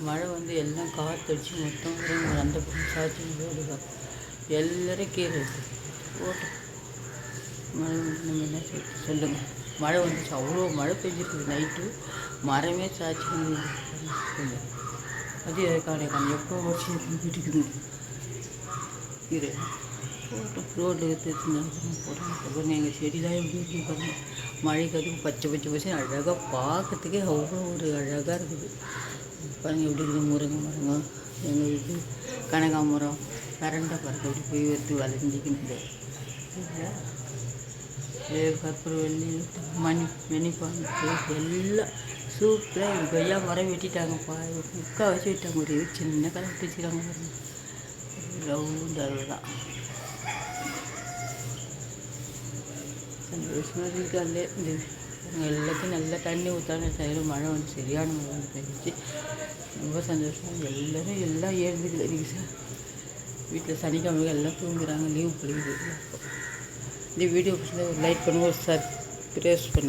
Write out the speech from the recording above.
மழை வந்து எல்லாம் காற்றடிச்சு மொத்தம் ஒரு அந்த பக்கம் சாட்சி போடுதா எல்லோரும் கீழே ஓட்டும். மழை வந்து நம்ம என்ன சொல்லுங்கள். மழை வந்துச்சு, அவ்வளோ மழை பெஞ்சிருக்குது நைட்டு. மரமே சாட்சி கொஞ்சம் அது காலைக்கான எப்போ வச்சு வீட்டுக்கு இது போட்டோம். ரோட்டில் எடுத்துன்னு போட்டோம். அப்புறம் எங்கள் செடிலாம் எப்படி இருக்கு பாருங்கள். மழைக்கு அதுவும் பச்சை பச்சை பச்சை அழகாக பார்க்கறதுக்கே அவ்வளோ ஒரு அழகாக இருக்குது பாருங்கள். எப்படி இருக்குது முருங்கை மரங்க, எங்கள் வீட்டு கனகாமரம் கரண்டை பறக்க அப்படி போய் எடுத்து வளைஞ்சிக்கினது கற்பூரவள்ளி மணிப்பாம்பு எல்லாம் சூப்பராக எங்கள் கொய்யா மரம் வெட்டிட்டாங்கப்பா. முக்கால் வச்சு விட்டாங்க. ஒரு சின்ன கலர் வச்சுக்கிறாங்க பாருங்க. ரவுண்ட் அளவு தான் சந்தோஷமாக இருக்காது. இந்த எல்லாத்தையும் நல்லா தண்ணி ஊற்றான சைடில் மழை வந்து சரியான மழை வந்து பெஞ்சிச்சு. ரொம்ப சந்தோஷமாக எல்லோரும் எல்லாம் ஏழுந்துக்குது. நீங்கள் சார் வீட்டில் சனிக்கிழமை எல்லாம் தூங்குறாங்க, லீவ் பிடிக்குது. இந்த வீடியோ பிடிச்சா ஒரு லைக் பண்ணுங்கள், ஒரு சப்ஸ்கிரைப் பண்ணுங்கள்.